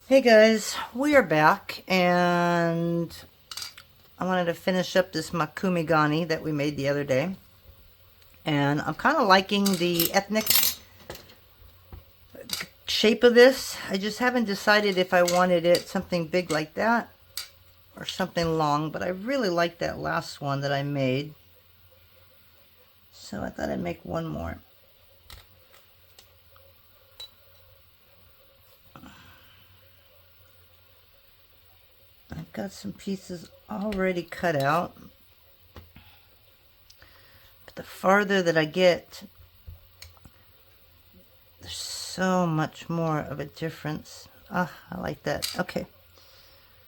Hey guys, we are back, and I wanted to finish up this Mokume Gane that we made the other day. And I'm kind of liking the ethnic shape of this. I just haven't decided if I wanted it something big like that or something long, but I really like that last one that I made. So I thought I'd make one more. I've got some pieces already cut out, but the farther that I get, there's so much more of a difference. Ah, I like that. Okay,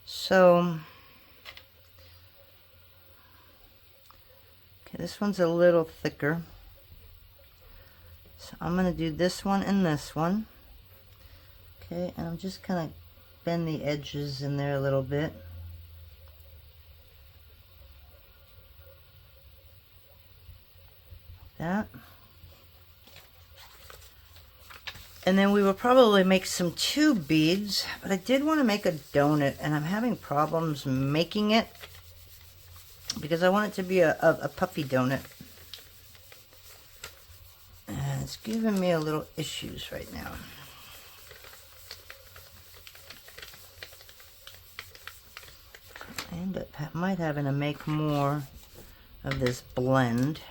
so this one's a little thicker, so I'm going to do this one and this one. Okay, and I'm just going to bend the edges in there a little bit. Like that. And then we will probably make some tube beads, but I did want to make a donut, and I'm having problems making it because I want it to be a puffy donut. And it's giving me a little issues right now. I end up might having to make more of this blend.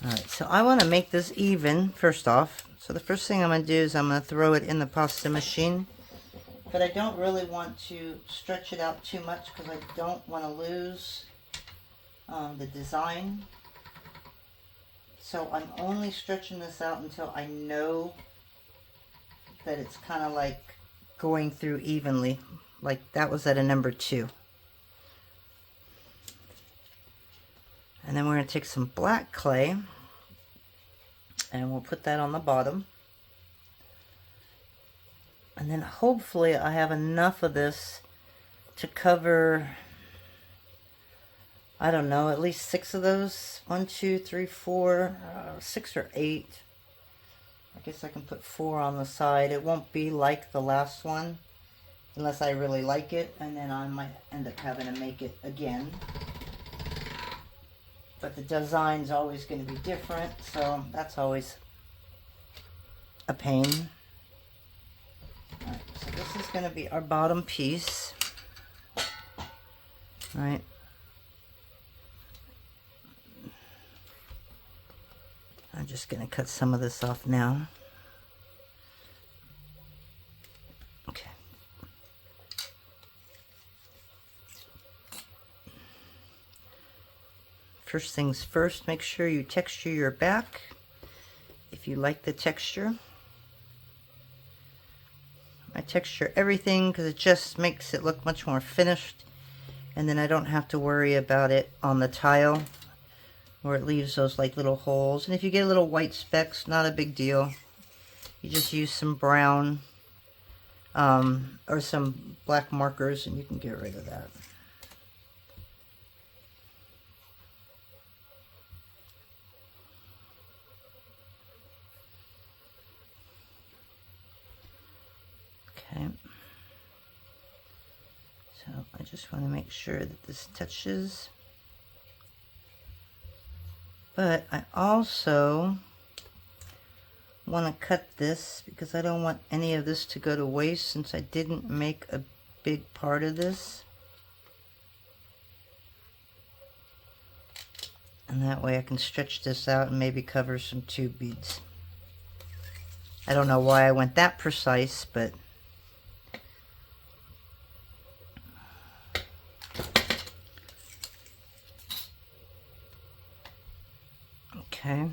Alright, so I want to make this even first off. So the first thing I'm going to do is I'm going to throw it in the pasta machine. But I don't really want to stretch it out too much because I don't want to lose the design. So I'm only stretching this out until I know that it's kind of like going through evenly. Like that was at a number 2. And then we're going to take some black clay and we'll put that on the bottom. And then hopefully I have enough of this to cover, I don't know, at least 6 of those. 1, 2, 3, 4, 6 or 8. I guess I can put 4 on the side. It won't be like the last one unless I really like it, and then I might end up having to make it again. But the design's always going to be different, so that's always a pain. Alright, so this is going to be our bottom piece. Alright. I'm just going to cut some of this off now. Okay. First things first, make sure you texture your back if you like the texture. I texture everything because it just makes it look much more finished, and then I don't have to worry about it on the tile where it leaves those like little holes. And if you get little white specks, not a big deal. You just use some brown or some black markers and you can get rid of that. Okay, so I just want to make sure that this touches, but I also want to cut this because I don't want any of this to go to waste since I didn't make a big part of this, and that way I can stretch this out and maybe cover some tube beads. I don't know why I went that precise, but okay.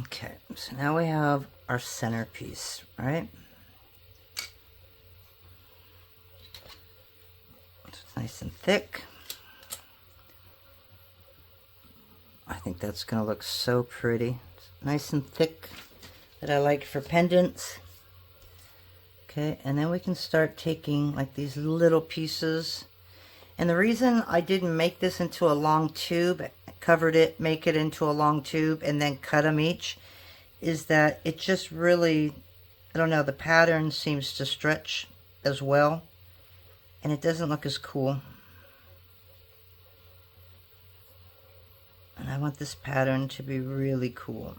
Okay, so now we have our centerpiece, right? It's nice and thick. think that's going to look so pretty. It's nice and thick, that I like for pendants. Okay, and then we can start taking like these little pieces. And the reason I didn't make this into a long tube, covered it, make it into a long tube, and then cut them each, is that it just really, I don't know, the pattern seems to stretch as well, and it doesn't look as cool. And I want this pattern to be really cool.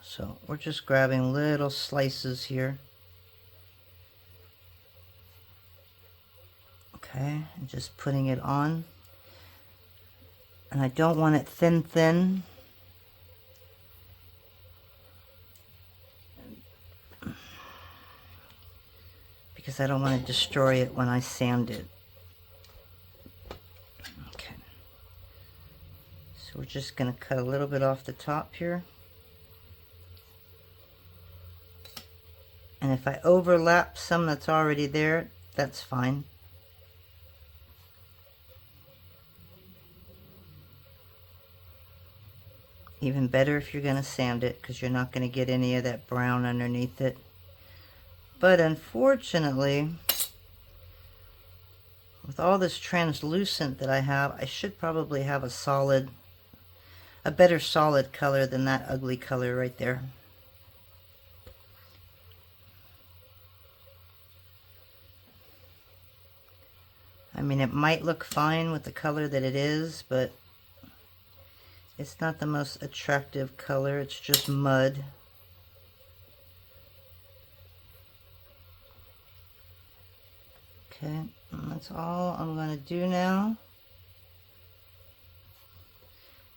So we're just grabbing little slices here. Okay, and just putting it on. And I don't want it thin. Because I don't want to destroy it when I sand it. Okay. So we're just going to cut a little bit off the top here. And if I overlap some that's already there, that's fine. Even better if you're going to sand it, because you're not going to get any of that brown underneath it. But unfortunately, with all this translucent that I have, I should probably have a better solid color than that ugly color right there. I mean, it might look fine with the color that it is, but it's not the most attractive color. It's just mud. Okay, and that's all I'm going to do now.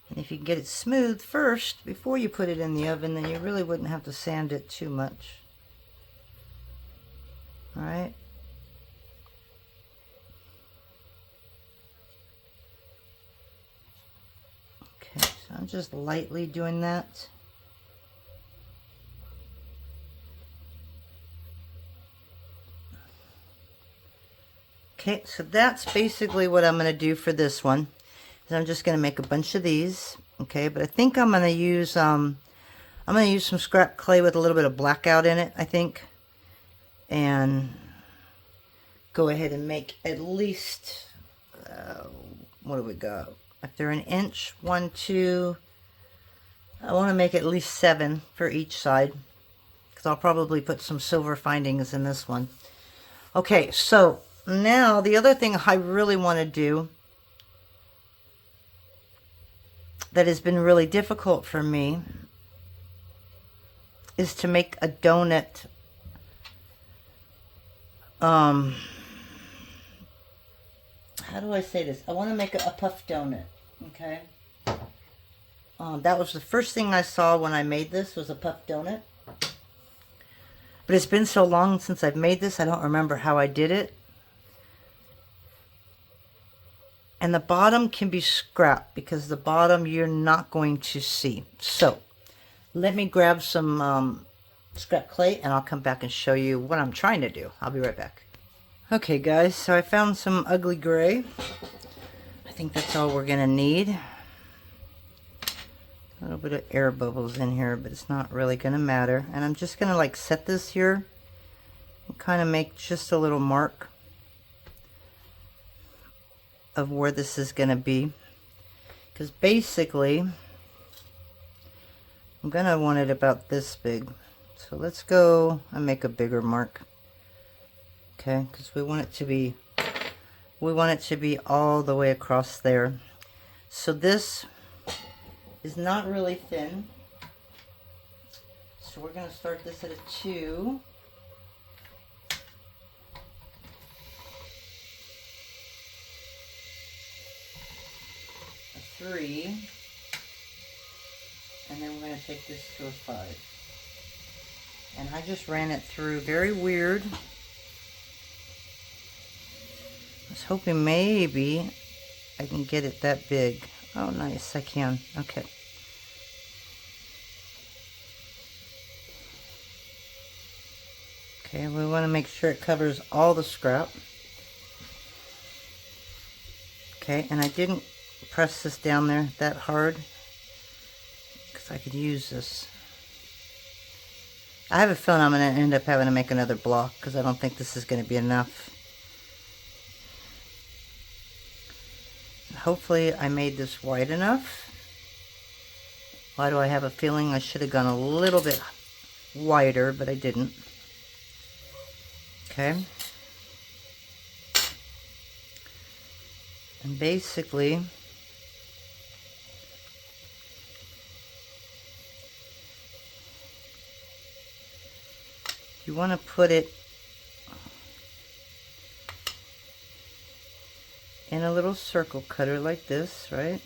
And if you can get it smooth first before you put it in the oven, then you really wouldn't have to sand it too much. All right. Okay, so I'm just lightly doing that. Okay, so that's basically what I'm going to do for this one. So I'm just going to make a bunch of these. Okay, but I think I'm going to use some scrap clay with a little bit of blackout in it, I think, and go ahead and make at least what do we got? If they're an inch, 1, 2, I want to make at least 7 for each side, because I'll probably put some silver findings in this one. Okay, so now the other thing I really want to do that has been really difficult for me is to make a donut. How do I say this? I want to make a puff donut. Okay. That was the first thing I saw when I made this, was a puff donut. But it's been so long since I've made this, I don't remember how I did it. And the bottom can be scrapped, because the bottom you're not going to see. So let me grab some scrap clay, and I'll come back and show you what I'm trying to do. I'll be right back. Okay guys, so I found some ugly gray. I think that's all we're gonna need. A little bit of air bubbles in here, but it's not really gonna matter. And I'm just gonna like set this here and kind of make just a little mark of where this is gonna be, because basically I'm gonna want it about this big. So let's go and make a bigger mark. Okay, because we want it to be all the way across there. So this is not really thin. So we're going to start this at a 2. A 3. And then we're going to take this to a 5. And I just ran it through. Very weird. I was hoping maybe I can get it that big. Oh, nice, I can. Okay. Okay, we want to make sure it covers all the scrap. Okay, and I didn't press this down there that hard because I could use this. I have a feeling I'm going to end up having to make another block because I don't think this is going to be enough. Hopefully I made this wide enough. Why do I have a feeling I should have gone a little bit wider, but I didn't. Okay. And basically, you want to put it in a little circle cutter like this, right?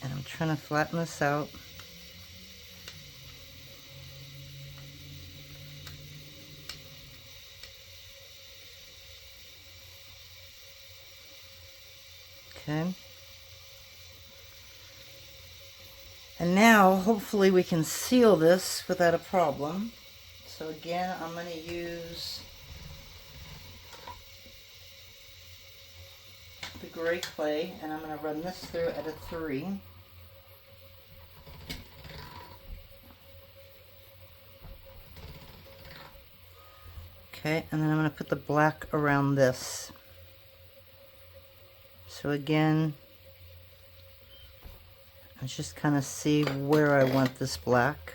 And I'm trying to flatten this out. Okay. And now, hopefully we can seal this without a problem. So again, I'm going to use the gray clay, and I'm going to run this through at a 3. Okay, and then I'm going to put the black around this. So again, let's just kind of see where I want this black.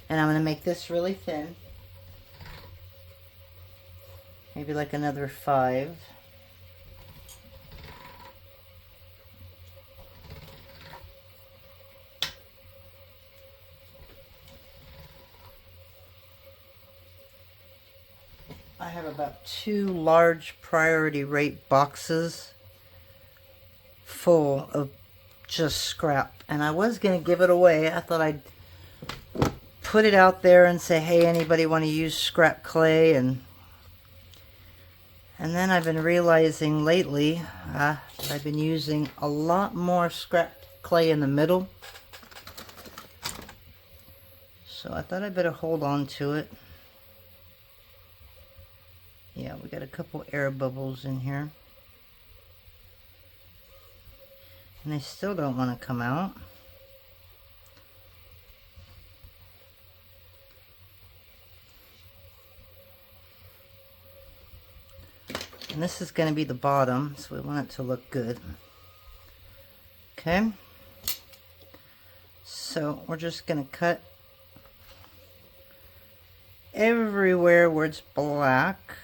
And I'm going to make this really thin. Maybe like another 5. I have about 2 large priority rate boxes full of just scrap, and I was going to give it away. I thought I'd put it out there and say, hey, anybody want to use scrap clay? And then I've been realizing lately I've been using a lot more scrap clay in the middle, so I thought I better hold on to it. Yeah, we got a couple air bubbles in here. And they still don't want to come out. And this is going to be the bottom, so we want it to look good. Okay. So we're just going to cut everywhere where it's black.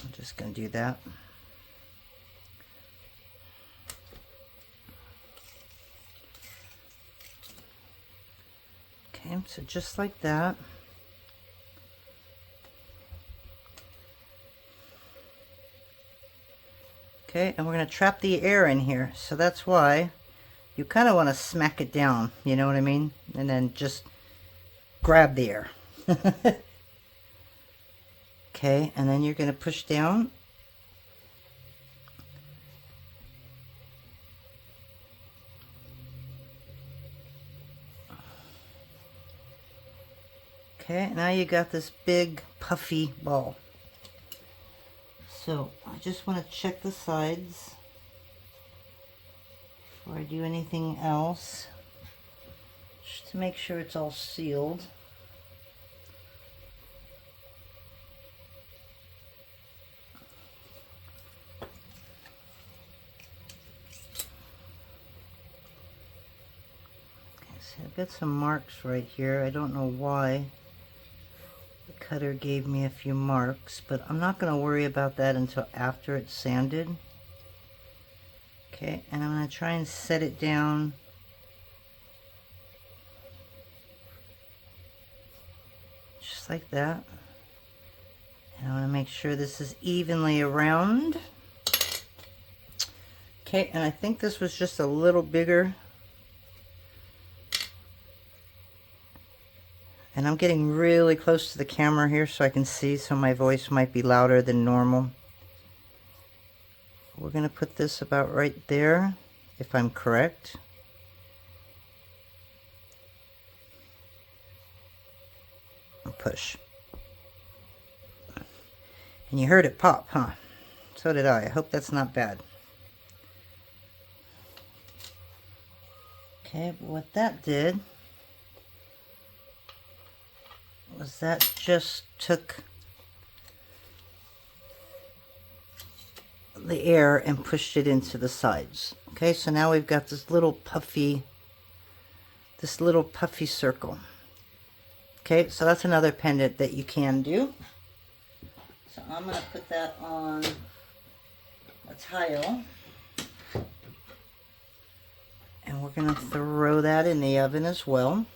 I'm just going to do that. Okay, so just like that. Okay, and we're going to trap the air in here, so that's why you kind of want to smack it down, you know what I mean? And then just grab the air. Okay, and then you're going to push down. Okay, now you got this big puffy ball. So I just want to check the sides before I do anything else, just to make sure it's all sealed. I've got some marks right here. I don't know why the cutter gave me a few marks, but I'm not going to worry about that until after it's sanded. Okay, and I'm going to try and set it down just like that. And I want to make sure this is evenly around. Okay, and I think this was just a little bigger. And I'm getting really close to the camera here so I can see, so my voice might be louder than normal. We're going to put this about right there, if I'm correct. push. And you heard it pop, huh? So did I. I hope that's not bad. Okay, but what that did was that just took the air and pushed it into the sides. Okay, so now we've got this little puffy circle. Okay, so that's another pendant that you can do. So I'm going to put that on a tile. And we're going to throw that in the oven as well.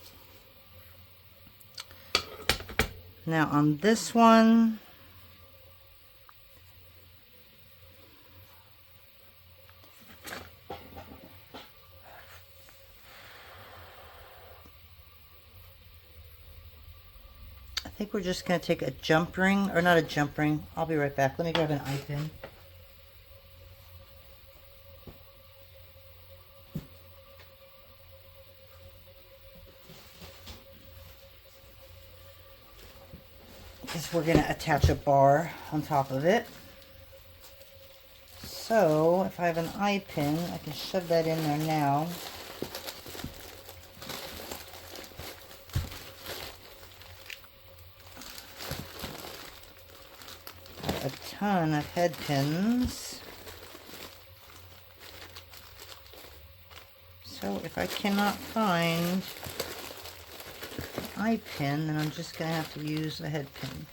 Now on this one, I think we're just going to take a jump ring, or not a jump ring. I'll be right back. Let me grab an eye pin. Because we're going to attach a bar on top of it. So if I have an eye pin, I can shove that in there now. Got a ton of head pins. So if I cannot find an eye pin, then I'm just going to have to use a head pin.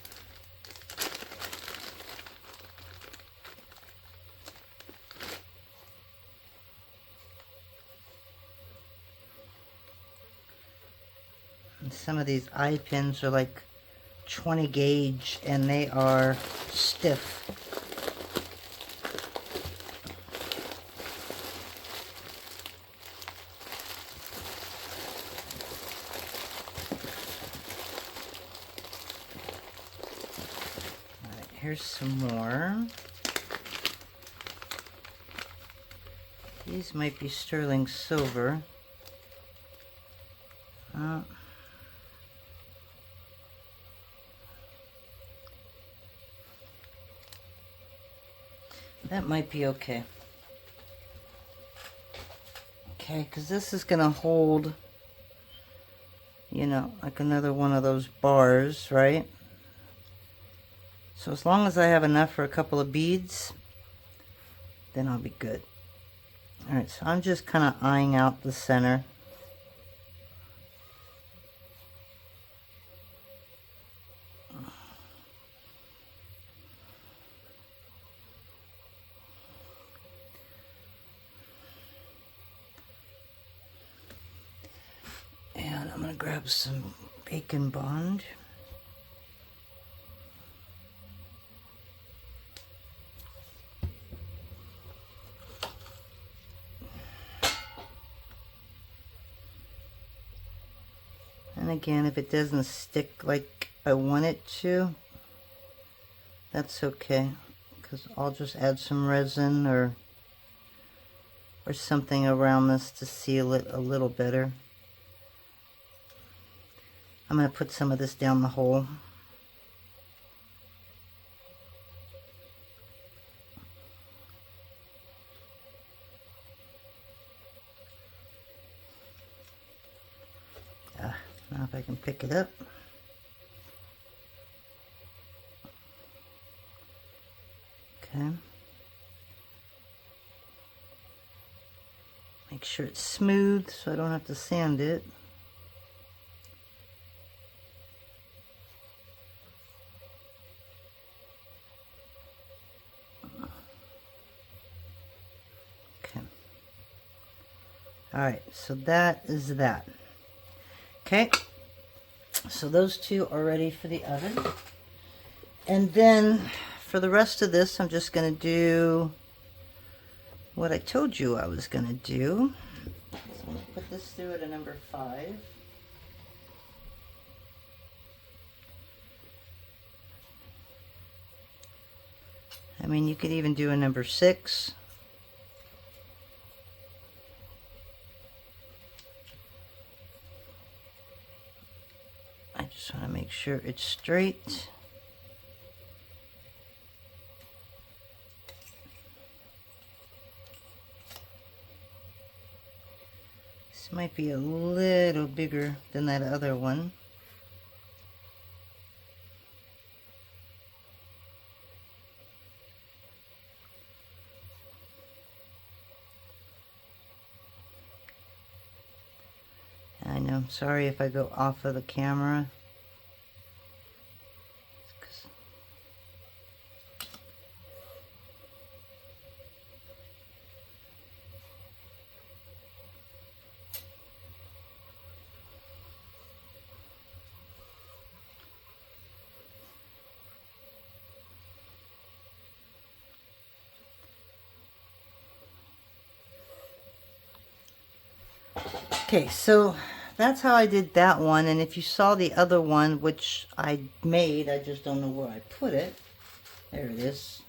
And some of these eye pins are like 20 gauge and they are stiff. Alright, here's some more. These might be sterling silver. That might be okay. Okay, because this is going to hold, you know, like another one of those bars, right? So as long as I have enough for a couple of beads, then I'll be good. Alright, so I'm just kind of eyeing out the center. And I'm going to grab some bacon bond. And again, if it doesn't stick like I want it to, that's okay, because I'll just add some resin or something around this to seal it a little better. I'm going to put some of this down the hole. Now if I can pick it up. Okay. Make sure it's smooth so I don't have to sand it. Okay. Alright, so that is that. Okay, so those two are ready for the oven. And then for the rest of this, I'm just going to do what I told you I was going to do. So I'm going to put this through at a number 5. I mean, you could even do a number 6. I just want to make sure sure it's straight. This might be a little bigger than that other one. I know, I'm sorry if I go off of the camera. Okay, so that's how I did that one, and if you saw the other one, which I made, I just don't know where I put it. There it is.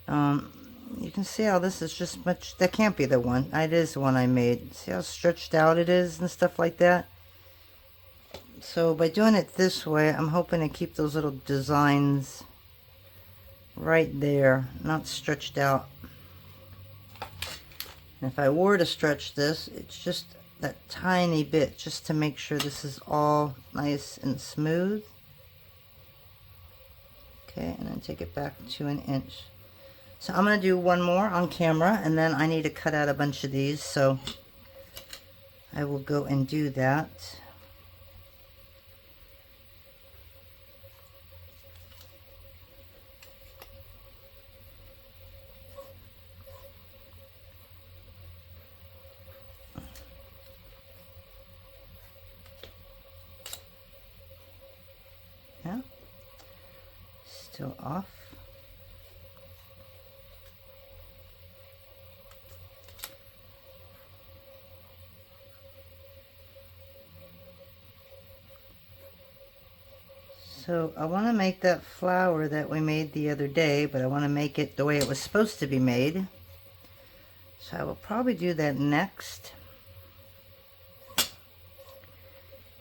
You can see how this is just much, that can't be the one. It is the one I made. See how stretched out it is and stuff like that? So by doing it this way, I'm hoping to keep those little designs right there, not stretched out. And if I were to stretch this, it's just that tiny bit, just to make sure this is all nice and smooth. Okay, and then take it back to 1 inch. So I'm going to do one more on camera, and then I need to cut out a bunch of these, so I will go and do that. Yeah, still off. So I want to make that flower that we made the other day, but I want to make it the way it was supposed to be made. So I will probably do that next.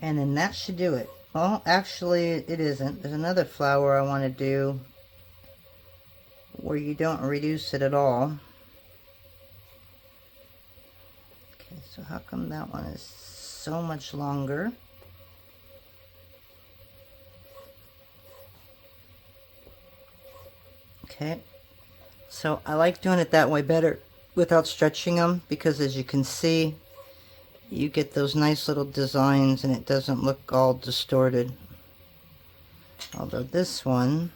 And then that should do it. Well, actually it isn't. There's another flower I want to do where you don't reduce it at all. Okay, so how come that one is so much longer? Okay, so I like doing it that way better without stretching them, because as you can see, you get those nice little designs and it doesn't look all distorted. Although this one,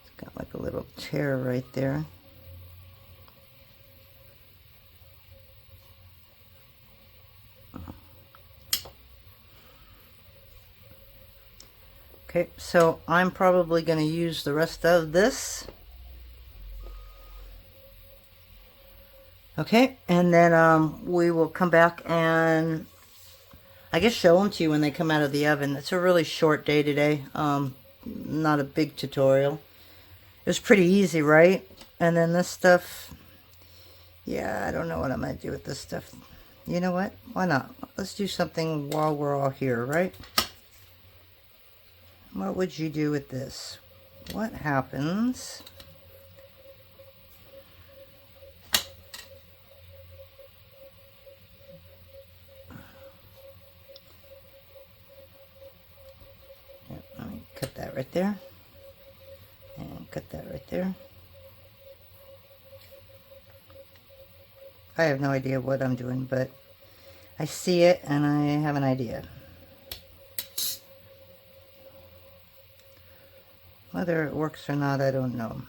it's got like a little tear right there. Okay, so I'm probably going to use the rest of this. Okay, and then we will come back and I guess show them to you when they come out of the oven. It's a really short day today. Not a big tutorial. It was pretty easy, right? And then this stuff, yeah, I don't know what I'm going to do with this stuff. You know what? Why not? Let's do something while we're all here, right? What would you do with this? What happens? Yep, let me cut that right there. And cut that right there. I have no idea what I'm doing, but I see it and I have an idea. Whether it works or not, I don't know.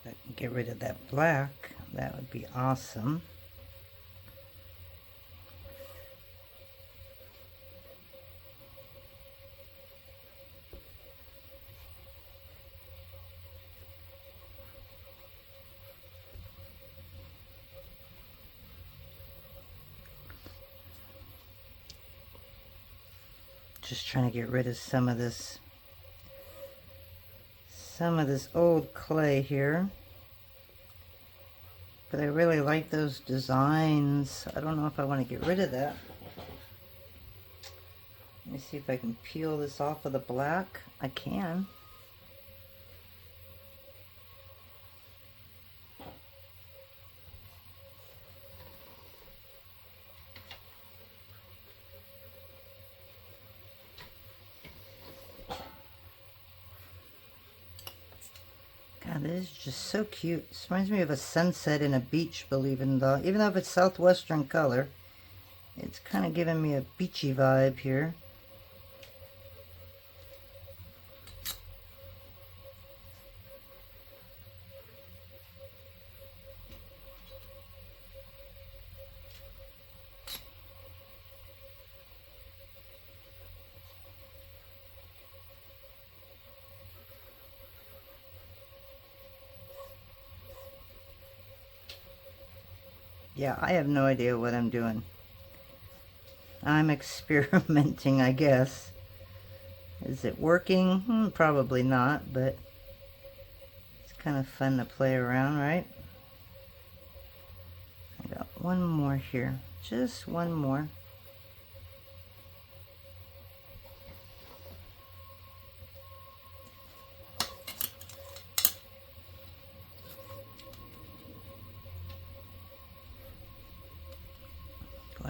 If I can get rid of that black, that would be awesome. just trying to get rid of some of this old clay here. But I really like those designs. I don't know if I want to get rid of that. Let me see if I can peel this off of the black. I can. God, this is just so cute. This reminds me of a sunset in a beach, even though it's southwestern color, it's kind of giving me a beachy vibe here. Yeah, I have no idea what I'm doing. I'm experimenting, I guess. Is it working? Probably not, but it's kind of fun to play around, right? I got one more here. Just one more.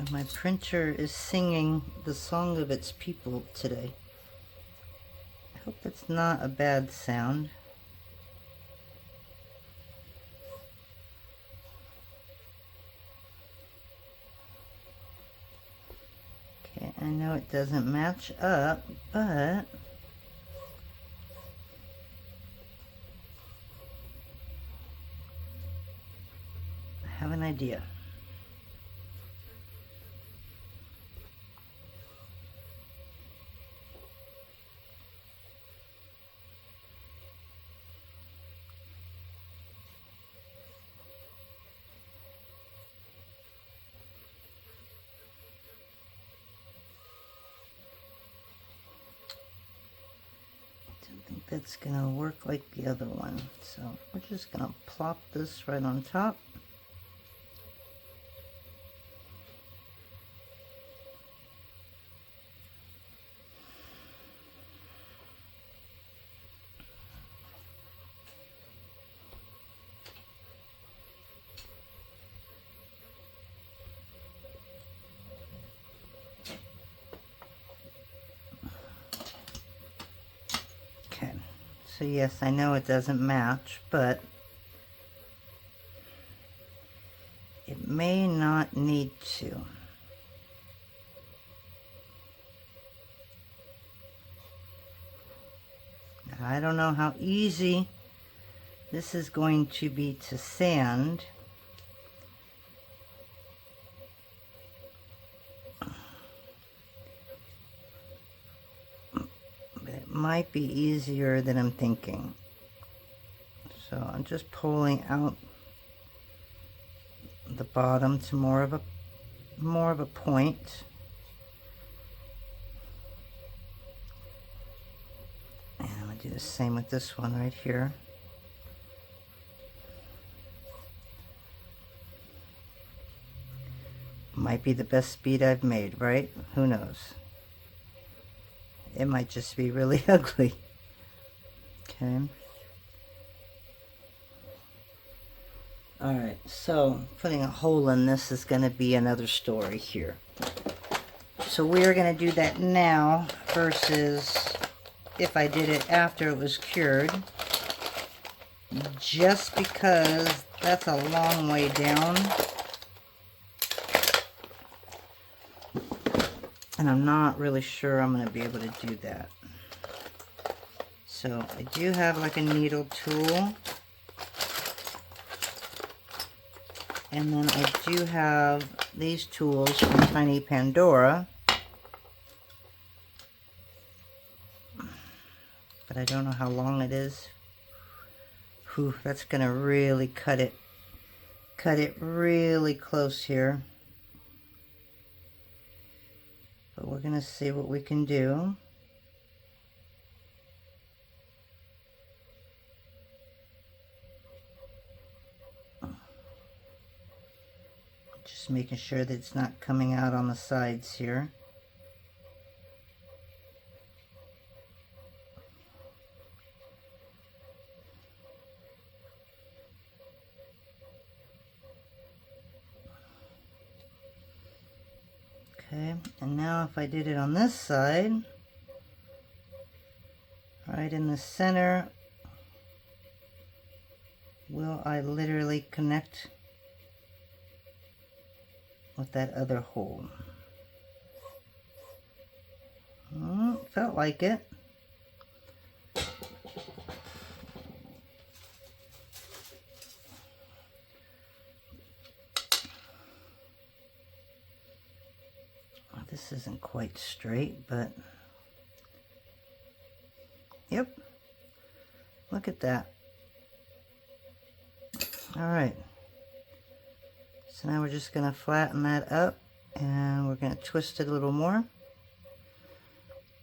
My printer is singing the song of its people today. I hope that's not a bad sound. Okay, I know it doesn't match up, but I have an idea. That's gonna work like the other one, so we're just gonna plop this right on top. So yes, I know it doesn't match, but it may not need to. I don't know how easy this is going to be to sand. Might be easier than I'm thinking. So I'm just pulling out the bottom to more of a point. And I'm going to do the same with this one right here. Might be the best speed I've made, right? Who knows? It might just be really ugly. Okay. Alright, so putting a hole in this is going to be another story here. So we're going to do that now versus if I did it after it was cured. Just because that's a long way down. And I'm not really sure I'm going to be able to do that. So I do have like a needle tool. And then I do have these tools from Tiny Pandora. But I don't know how long it is. Whew, that's going to really cut it really close here. But we're going to see what we can do. Just making sure that it's not coming out on the sides here. Okay, and now if I did it on this side, right in the center, will I literally connect with that other hole? Felt like it. This isn't quite straight, but yep, look at that. All right, so now we're just going to flatten that up and we're going to twist it a little more.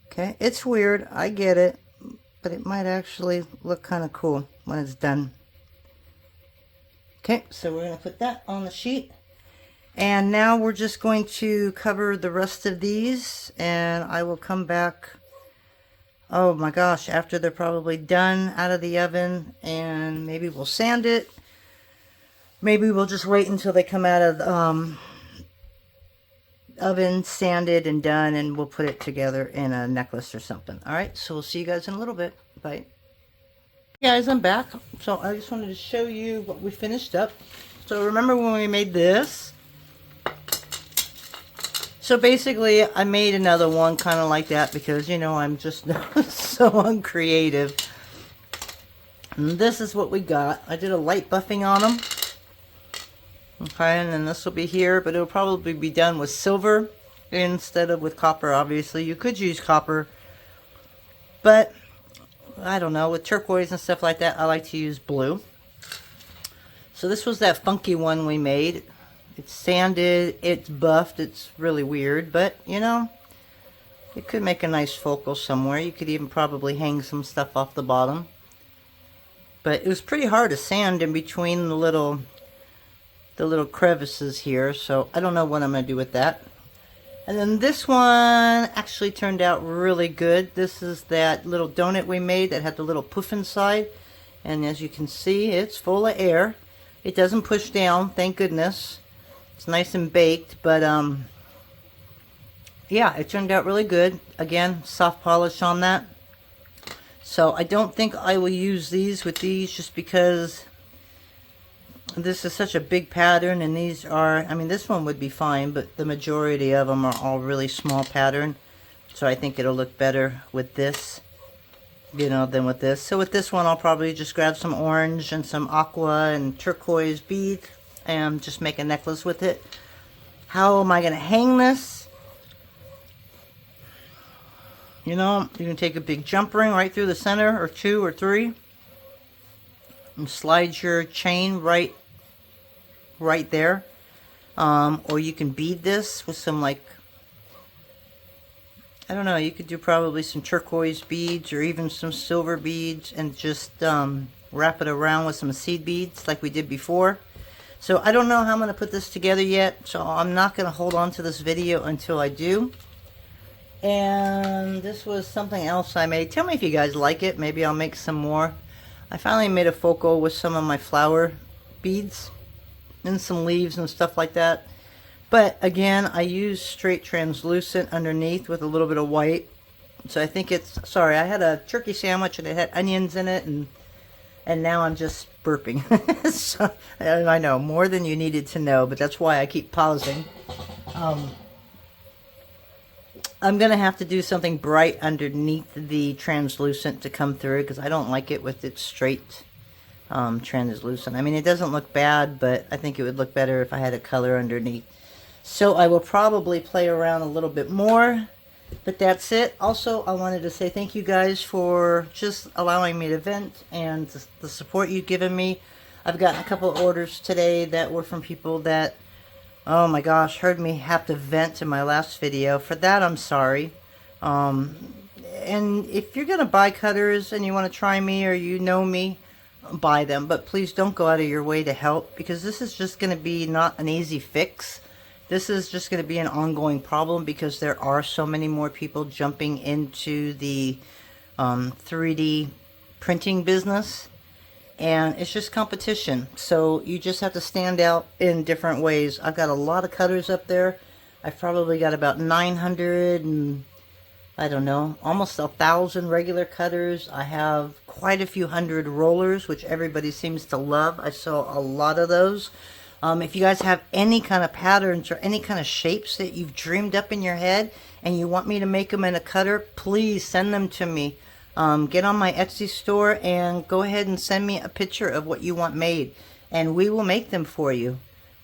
Okay, it's weird, I get it, but it might actually look kind of cool when it's done. Okay, so we're going to put that on the sheet. And now we're just going to cover the rest of these, and I will come back, oh my gosh, after they're probably done out of the oven, and maybe we'll sand it. Maybe we'll just wait until they come out of the oven, sanded and done, and we'll put it together in a necklace or something. Alright, so we'll see you guys in a little bit. Bye. Hey guys, I'm back. So I just wanted to show you what we finished up. So remember when we made this? So basically, I made another one kind of like that because, you know, I'm just so uncreative. And this is what we got. I did a light buffing on them. Okay, and then this will be here, but it'll probably be done with silver instead of with copper, obviously. You could use copper, but I don't know, with turquoise and stuff like that, I like to use blue. So this was that funky one we made. It's sanded, it's buffed, it's really weird, but you know, it could make a nice focal somewhere. You could even probably hang some stuff off the bottom. But it was pretty hard to sand in between the little crevices here, so I don't know what I'm going to do with that. And then this one actually turned out really good. This is that little donut we made that had the little poof inside, and as you can see, it's full of air. It doesn't push down, thank goodness. It's nice and baked, but yeah, it turned out really good. Again, soft polish on that. So I don't think I will use these with these just because this is such a big pattern, and these are, I mean, this one would be fine, but the majority of them are all really small pattern. So I think it'll look better with this, you know, than with this. So with this one, I'll probably just grab some orange and some aqua and turquoise beads and just make a necklace with it. How am I going to hang this? You know, you can take a big jump ring right through the center, or 2 or 3, and slide your chain right there. Or you can bead this with some, like, I don't know, you could do probably some turquoise beads or even some silver beads and just wrap it around with some seed beads like we did before. So I don't know how I'm going to put this together yet, so I'm not going to hold on to this video until I do. And this was something else I made. Tell me if you guys like it. Maybe I'll make some more. I finally made a focal with some of my flower beads and some leaves and stuff like that. But again, I used straight translucent underneath with a little bit of white. So I think it's, sorry, I had a turkey sandwich and it had onions in it, and now I'm just burping. So, I know, more than you needed to know, but that's why I keep pausing. I'm going to have to do something bright underneath the translucent to come through, because I don't like it with its straight translucent. I mean, it doesn't look bad, but I think it would look better if I had a color underneath. So I will probably play around a little bit more, but that's it. Also, I wanted to say thank you guys for just allowing me to vent and the support you've given me. I've gotten a couple of orders today that were from people that Oh my gosh, heard me have to vent in my last video. For that, I'm sorry. And if you're going to buy cutters and you want to try me or you know me, buy them. But please don't go out of your way to help, because this is just going to be not an easy fix. This is just going to be an ongoing problem because there are so many more people jumping into the 3D printing business. And it's just competition. So you just have to stand out in different ways. I've got a lot of cutters up there. I've probably got about 900 and I don't know, almost 1,000 regular cutters. I have quite a few hundred rollers, which everybody seems to love. I saw a lot of those. If you guys have any kind of patterns or any kind of shapes that you've dreamed up in your head and you want me to make them in a cutter, please send them to me. Get on my Etsy store and go ahead and send me a picture of what you want made, and we will make them for you.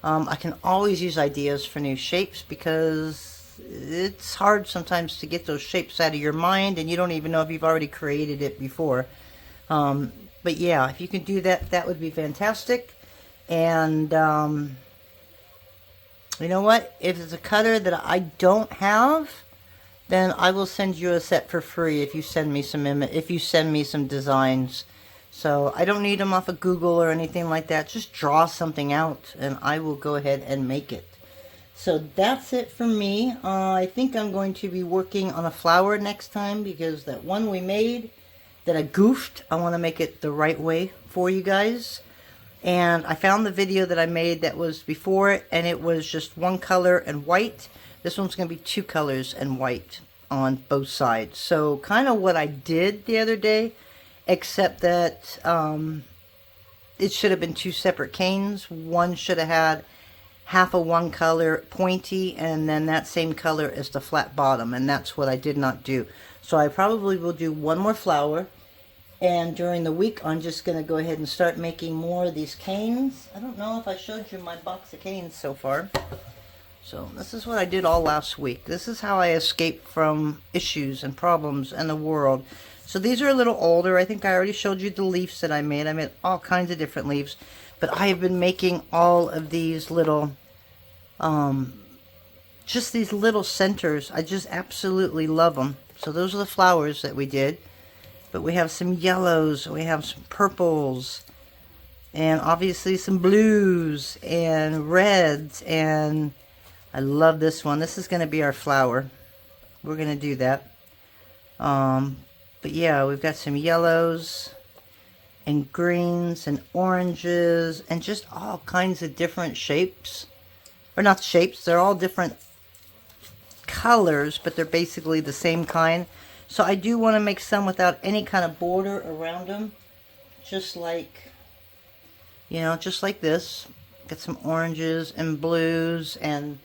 I can always use ideas for new shapes because it's hard sometimes to get those shapes out of your mind and you don't even know if you've already created it before. But yeah, if you can do that, that would be fantastic. And you know what? If it's a cutter that I don't have, then I will send you a set for free if you send me some designs. So I don't need them off of Google or anything like that. Just draw something out and I will go ahead and make it. So that's it for me. I think I'm going to be working on a flower next time because that one we made that I goofed, I want to make it the right way for you guys. And I found the video that I made that was before it, and it was just one color and white. This one's going to be two colors and white on both sides. So kind of what I did the other day, except that it should have been two separate canes. One should have had half of one color pointy and then that same color as the flat bottom, and that's what I did not do. So I probably will do one more flower, and during the week I'm just going to go ahead and start making more of these canes. I don't know if I showed you my box of canes so far. So this is what I did all last week. This is how I escaped from issues and problems in the world. So these are a little older. I think I already showed you the leaves that I made. I made all kinds of different leaves. But I have been making all of these little, just these little centers. I just absolutely love them. So those are the flowers that we did. But we have some yellows, we have some purples, and obviously some blues and reds, and I love this one. This is going to be our flower. We're going to do that. But yeah, we've got some yellows and greens and oranges and just all kinds of different shapes. Or not shapes, they're all different colors, but they're basically the same kind. So I do want to make some without any kind of border around them. Just like, you know, just like this. Get some oranges and blues and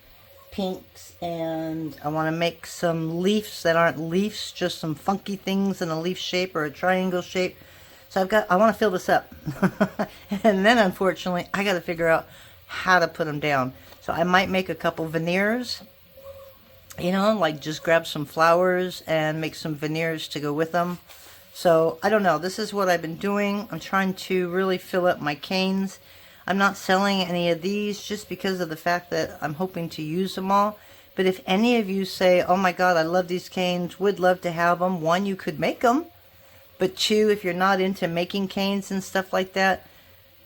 pinks, and I want to make some leaves that aren't leaves, just some funky things in a leaf shape or a triangle shape. So I want to fill this up. And then unfortunately I got to figure out how to put them down. So I might make a couple veneers, you know, like just grab some flowers and make some veneers to go with them. So I don't know, this is what I've been doing. I'm trying to really fill up my canes. I'm not selling any of these just because of the fact that I'm hoping to use them all. But if any of you say, oh my god, I love these canes, would love to have them, one, you could make them. But two, if you're not into making canes and stuff like that,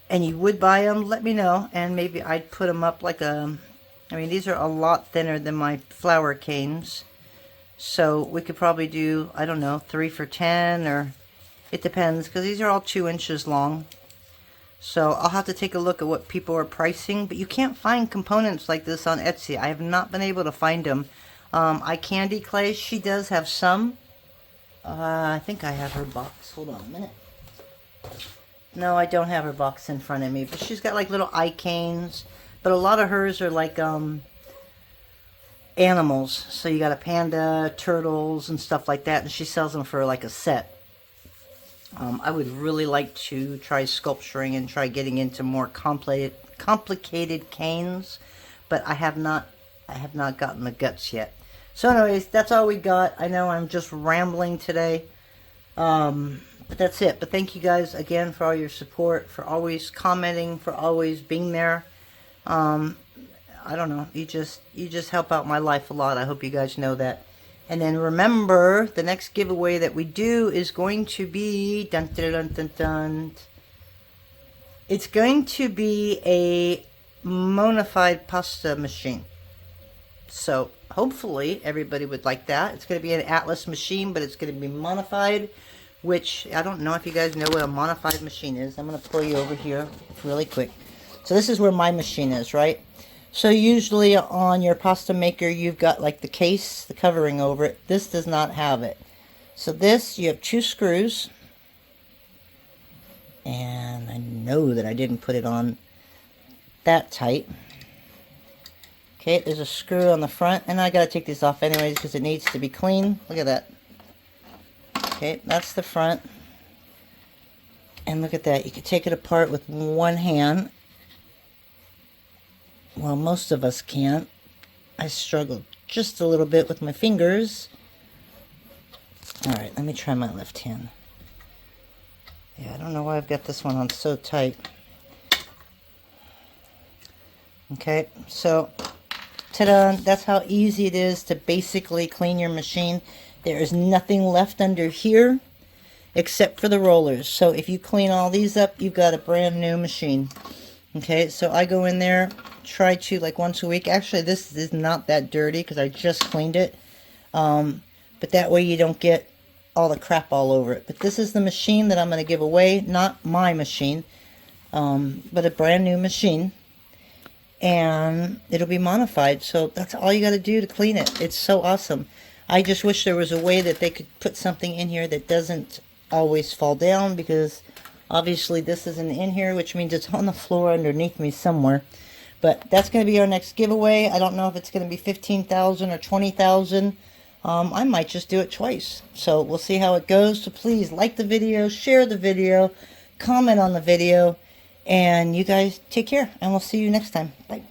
and you would buy them, let me know. And maybe I'd put them up like a, I mean, these are a lot thinner than my flower canes. So we could probably do, I don't know, 3 for $10, or it depends, because these are all 2 inches long. So I'll have to take a look at what people are pricing, but you can't find components like this on Etsy. I have not been able to find them. Candy Clay, she does have some. I think I have her box. Hold on a minute. No, I don't have her box in front of me, but she's got like little eye canes. But a lot of hers are like animals. So you got a panda, turtles, and stuff like that, and she sells them for like a set. I would really like to try sculpturing and try getting into more complicated canes, but I have not gotten the guts yet. So anyways, that's all we got. I know I'm just rambling today, but that's it. But thank you guys again for all your support, for always commenting, for always being there. I'm I don't know. You just help out my life a lot. I hope you guys know that. And then remember, the next giveaway that we do is going to be dun dun dun dun dun. It's going to be a modified pasta machine. So hopefully everybody would like that. It's going to be an Atlas machine, but it's going to be modified, which I don't know if you guys know what a modified machine is. I'm going to pull you over here really quick. So this is where my machine is, right? So usually on your pasta maker, you've got like the case, the covering over it. This does not have it. So this, you have 2 screws. And I know that I didn't put it on that tight. Okay, there's a screw on the front. And I got to take this off anyways because it needs to be clean. Look at that. Okay, that's the front. And look at that. You can take it apart with one hand. Well, most of us can't. I struggled just a little bit with my fingers. Alright, let me try my left hand. Yeah, I don't know why I've got this one on so tight. Okay, so, ta-da! That's how easy it is to basically clean your machine. There is nothing left under here except for the rollers. So if you clean all these up, you've got a brand new machine. Okay, so I go in there, try to like once a week. Actually, this is not that dirty because I just cleaned it. But that way you don't get all the crap all over it. But this is the machine that I'm going to give away. Not my machine, but a brand new machine. And it'll be modified. So that's all you got to do to clean it. It's so awesome. I just wish there was a way that they could put something in here that doesn't always fall down, because obviously this isn't in here, which means it's on the floor underneath me somewhere. But that's going to be our next giveaway. I don't know if it's going to be 15,000 or 20,000. I might just do it twice. So we'll see how it goes. So please like the video, share the video, comment on the video, and you guys take care, and we'll see you next time. Bye.